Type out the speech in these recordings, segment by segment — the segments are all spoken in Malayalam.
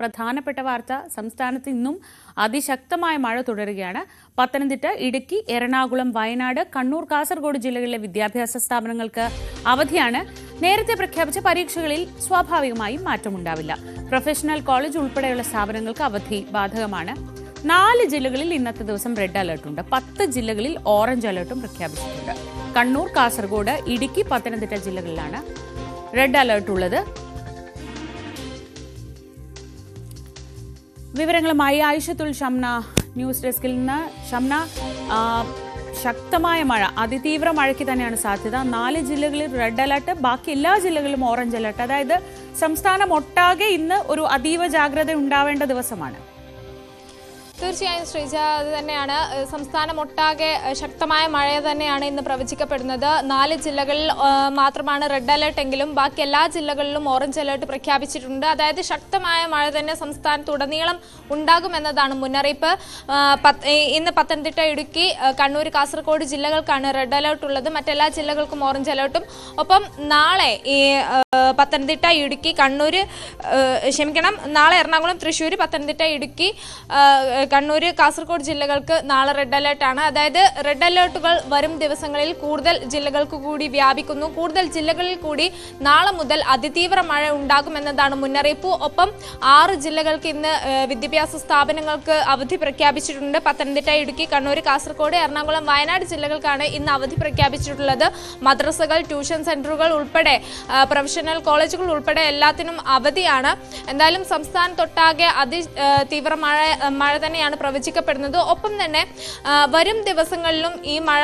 പ്രധാനപ്പെട്ട വാർത്ത സംസ്ഥാനത്ത് ഇന്നും അതിശക്തമായ മഴ തുടരുകയാണ്. പത്തനംതിട്ട, ഇടുക്കി, എറണാകുളം, വയനാട്, കണ്ണൂർ, കാസർഗോഡ് ജില്ലകളിലെ വിദ്യാഭ്യാസ സ്ഥാപനങ്ങൾക്ക് അവധിയാണ്. നേരത്തെ പ്രഖ്യാപിച്ച പരീക്ഷകളിൽ സ്വാഭാവികമായും മാറ്റമുണ്ടാവില്ല. പ്രൊഫഷണൽ കോളേജ് ഉൾപ്പെടെയുള്ള സ്ഥാപനങ്ങൾക്ക് അവധി ബാധകമാണ്. 4 ജില്ലകളിൽ ഇന്നത്തെ ദിവസം റെഡ് അലർട്ടുണ്ട്. 10 ജില്ലകളിൽ ഓറഞ്ച് അലർട്ടും പ്രഖ്യാപിച്ചിട്ടുണ്ട്. കണ്ണൂർ, കാസർഗോഡ്, ഇടുക്കി, പത്തനംതിട്ട ജില്ലകളിലാണ് റെഡ് അലർട്ട് ഉള്ളത്. വിവരങ്ങളുമായി ആയിഷത്തുൽ ഷംന ന്യൂസ് ഡെസ്കിൽ നിന്ന്. ഷംന, ശക്തമായ മഴ, അതിതീവ്ര മഴയ്ക്ക് തന്നെയാണ് സാധ്യത. 4 ജില്ലകളിൽ റെഡ് അലർട്ട്, ബാക്കി എല്ലാ ജില്ലകളിലും ഓറഞ്ച് അലർട്ട്. അതായത് സംസ്ഥാനം ഒട്ടാകെ ഇന്ന് ഒരു അതീവ ജാഗ്രത ഉണ്ടാവേണ്ട ദിവസമാണ്. തീർച്ചയായും ശ്രീജ, അത് തന്നെയാണ്. സംസ്ഥാനം ഒട്ടാകെ ശക്തമായ മഴ തന്നെയാണ് ഇന്ന് പ്രവചിക്കപ്പെടുന്നത്. 4 ജില്ലകളിൽ മാത്രമാണ് റെഡ് അലർട്ട് എങ്കിലും ബാക്കി എല്ലാ ജില്ലകളിലും ഓറഞ്ച് അലർട്ട് പ്രഖ്യാപിച്ചിട്ടുണ്ട്. അതായത് ശക്തമായ മഴ തന്നെ സംസ്ഥാനത്തുടനീളം ഉണ്ടാകുമെന്നതാണ് മുന്നറിയിപ്പ്. ഇന്ന് പത്തനംതിട്ട, ഇടുക്കി, കണ്ണൂർ, കാസർഗോഡ് ജില്ലകൾക്കാണ് റെഡ് അലർട്ട് ഉള്ളത്. മറ്റെല്ലാ ജില്ലകൾക്കും ഓറഞ്ച് അലർട്ടും. ഒപ്പം നാളെ പത്തനംതിട്ട, ഇടുക്കി, നാളെ എറണാകുളം, തൃശ്ശൂർ, പത്തനംതിട്ട, ഇടുക്കി, കണ്ണൂർ, കാസർഗോഡ് ജില്ലകൾക്ക് നാളെ റെഡ് അലർട്ടാണ്. അതായത് റെഡ് അലർട്ടുകൾ വരും ദിവസങ്ങളിൽ കൂടുതൽ ജില്ലകൾക്ക് കൂടി വ്യാപിക്കുന്നു. കൂടുതൽ ജില്ലകളിൽ കൂടി നാളെ മുതൽ അതിതീവ്ര മഴ ഉണ്ടാകുമെന്നതാണ് മുന്നറിയിപ്പ്. ഒപ്പം 6 ജില്ലകൾക്ക് ഇന്ന് വിദ്യാഭ്യാസ സ്ഥാപനങ്ങൾക്ക് അവധി പ്രഖ്യാപിച്ചിട്ടുണ്ട്. പത്തനംതിട്ട, ഇടുക്കി, കണ്ണൂർ, കാസർഗോഡ്, എറണാകുളം, വയനാട് ജില്ലകൾക്കാണ് ഇന്ന് അവധി പ്രഖ്യാപിച്ചിട്ടുള്ളത്. മദ്രസകൾ, ട്യൂഷൻ സെന്ററുകൾ ഉൾപ്പെടെ പ്രൊഫഷണൽ കോളേജുകൾ ഉൾപ്പെടെ എല്ലാത്തിനും അവധിയാണ്. എന്തായാലും സംസ്ഥാനത്തൊട്ടാകെ അതിതീവ്ര മഴ തന്നെയാണ് പ്രവചിക്കപ്പെടുന്നത്. ഒപ്പം തന്നെ വരും ദിവസങ്ങളിലും ഈ മഴ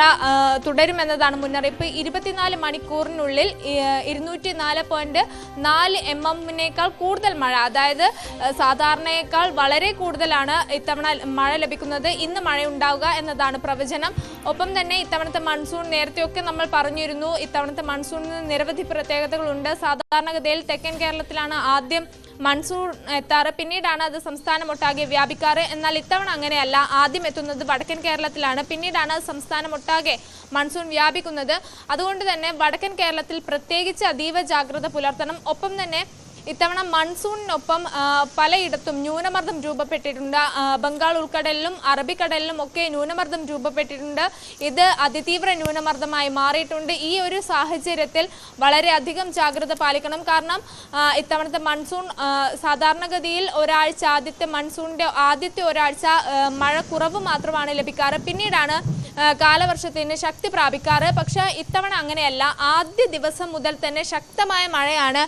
തുടരുമെന്നതാണ് മുന്നറിയിപ്പ്. 24 മണിക്കൂറിനുള്ളിൽ 204.4 mm കൂടുതൽ മഴ, അതായത് സാധാരണയേക്കാൾ വളരെ കൂടുതലാണ് ഇത്തവണ മഴ ലഭിക്കുന്നത്. ഇന്ന് മഴ ഉണ്ടാവുക എന്നതാണ് പ്രവചനം. ഒപ്പം തന്നെ ഇത്തവണത്തെ മൺസൂൺ, നേരത്തെയൊക്കെ നമ്മൾ പറഞ്ഞിരുന്നു, ഇത്തവണത്തെ മൺസൂണിന് നിരവധി പ്രത്യേകതകളുണ്ട്. സാധാരണഗതിയിൽ തെക്കൻ കേരളത്തിലാണ് ആദ്യം മൺസൂൺ എത്താറ്, പിന്നീടാണ് അത് സംസ്ഥാനമൊട്ടാകെ വ്യാപിക്കാറ്. എന്നാൽ ഇത്തവണ അങ്ങനെയല്ല. ആദ്യം എത്തുന്നത് വടക്കൻ കേരളത്തിലാണ്, പിന്നീടാണ് സംസ്ഥാനമൊട്ടാകെ മൺസൂൺ വ്യാപിക്കുന്നത്. അതുകൊണ്ട് തന്നെ വടക്കൻ കേരളത്തിൽ പ്രത്യേകിച്ച് അതീവ ജാഗ്രത പുലർത്തണം. ഒപ്പം തന്നെ ഇത്തവണ മൺസൂണിനൊപ്പം പലയിടത്തും ന്യൂനമർദ്ദം രൂപപ്പെട്ടിട്ടുണ്ട്. ബംഗാൾ ഉൾക്കടലിലും അറബിക്കടലിലും ഒക്കെ ന്യൂനമർദ്ദം രൂപപ്പെട്ടിട്ടുണ്ട്. ഇത് അതിതീവ്ര ന്യൂനമർദ്ദമായി മാറിയിട്ടുണ്ട്. ഈ ഒരു സാഹചര്യത്തിൽ വളരെയധികം ജാഗ്രത പാലിക്കണം. കാരണം ഇത്തവണത്തെ മൺസൂൺ സാധാരണഗതിയിൽ മൺസൂണിന്റെ ആദ്യത്തെ ഒരാഴ്ച മഴ കുറവ് മാത്രമാണ് ലഭിക്കാറ്, പിന്നീടാണ് കാലവർഷത്തിന് ശക്തി പ്രാപിക്കാറ്. പക്ഷെ ഇത്തവണ അങ്ങനെയല്ല. ആദ്യ ദിവസം മുതൽ തന്നെ ശക്തമായ മഴയാണ്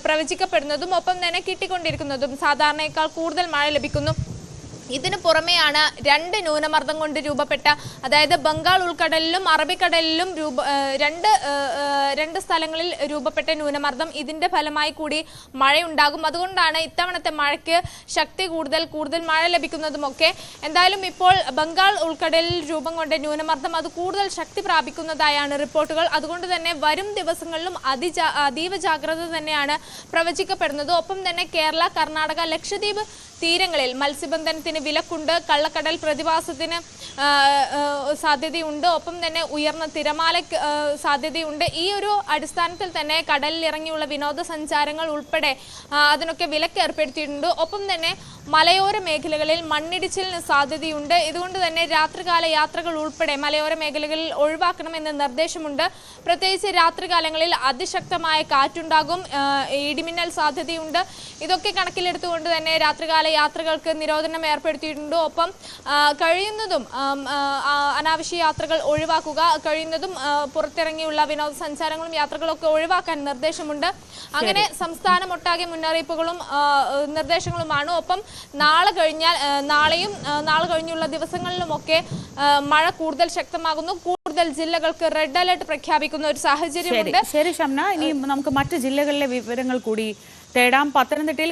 പ്രവചിക്കപ്പെടുന്നതും ഒപ്പം തന്നെ കിട്ടിക്കൊണ്ടിരിക്കുന്നതും. സാധാരണയേക്കാൾ കൂടുതൽ മഴ ലഭിക്കുന്നു. ഇതിനു പുറമെയാണ് 2 ന്യൂനമർദ്ദം കൊണ്ട് രൂപപ്പെട്ട, അതായത് ബംഗാൾ ഉൾക്കടലിലും അറബിക്കടലിലും രണ്ട് സ്ഥലങ്ങളിൽ രൂപപ്പെട്ട ന്യൂനമർദ്ദം. ഇതിന്റെ ഫലമായി കൂടി മഴയുണ്ടാകും. അതുകൊണ്ടാണ് ഇത്തവണത്തെ മഴയ്ക്ക് ശക്തി കൂടുതൽ മഴ ലഭിക്കുന്നതുമൊക്കെ. എന്തായാലും ഇപ്പോൾ ബംഗാൾ ഉൾക്കടലിൽ രൂപം കൊണ്ട ന്യൂനമർദ്ദം അത് കൂടുതൽ ശക്തി പ്രാപിക്കുന്നതായാണ് റിപ്പോർട്ടുകൾ. അതുകൊണ്ട് തന്നെ വരും ദിവസങ്ങളിലും അതീവ ജാഗ്രത തന്നെയാണ് പ്രവചിക്കപ്പെടുന്നത്. ഒപ്പം തന്നെ കേരള, കർണാടക, ലക്ഷദ്വീപ് തീരങ്ങളിൽ മത്സ്യബന്ധനത്തിന് വിലക്കുണ്ട്. കള്ളക്കടൽ പ്രതിഭാസത്തിന് സാധ്യതയുണ്ട്. ഒപ്പം തന്നെ ഉയർന്ന തിരമാലയ്ക്ക് സാധ്യതയുണ്ട്. ഈ ഒരു അടിസ്ഥാനത്തിൽ തന്നെ കടലിൽ ഇറങ്ങിയുള്ള വിനോദസഞ്ചാരങ്ങൾ ഉൾപ്പെടെ അതിനൊക്കെ വിലക്ക് ഏർപ്പെടുത്തിയിട്ടുണ്ട്. ഒപ്പം തന്നെ മലയോര മേഖലകളിൽ മണ്ണിടിച്ചിലിന് സാധ്യതയുണ്ട്. ഇതുകൊണ്ട് തന്നെ രാത്രികാല യാത്രകൾ ഉൾപ്പെടെ മലയോര മേഖലകളിൽ ഒഴിവാക്കണമെന്ന് നിർദ്ദേശമുണ്ട്. പ്രത്യേകിച്ച് രാത്രികാലങ്ങളിൽ അതിശക്തമായ കാറ്റുണ്ടാകും, ഇടിമിന്നൽ സാധ്യതയുണ്ട്. ഇതൊക്കെ കണക്കിലെടുത്തുകൊണ്ട് തന്നെ രാത്രികാല യാത്രകൾക്ക് നിരോധനം ഏർപ്പെടുത്തിയിട്ടുണ്ട്. ഒപ്പം കഴിയുന്നതും അനാവശ്യ യാത്രകൾ ഒഴിവാക്കുക, കഴിയുന്നതും പുറത്തിറങ്ങിയുള്ള വിനോദസഞ്ചാരങ്ങളും യാത്രകളൊക്കെ ഒഴിവാക്കാൻ നിർദ്ദേശമുണ്ട്. അങ്ങനെ സംസ്ഥാനമൊട്ടാകെ മുന്നറിയിപ്പുകളും നിർദ്ദേശങ്ങളുമാണ്. ഒപ്പം നാളെയും നാളെ കഴിഞ്ഞുള്ള ദിവസങ്ങളിലുമൊക്കെ മഴ കൂടുതൽ ശക്തമാകുന്നു. കൂടുതൽ ജില്ലകൾക്ക് റെഡ് അലർട്ട് പ്രഖ്യാപിക്കുന്ന ഒരു സാഹചര്യമുണ്ട്. ശരി ഷംന, ഇനി നമുക്ക് മറ്റു ജില്ലകളിലെ വിവരങ്ങൾ കൂടി തേടാം. പത്തനംതിട്ടയിൽ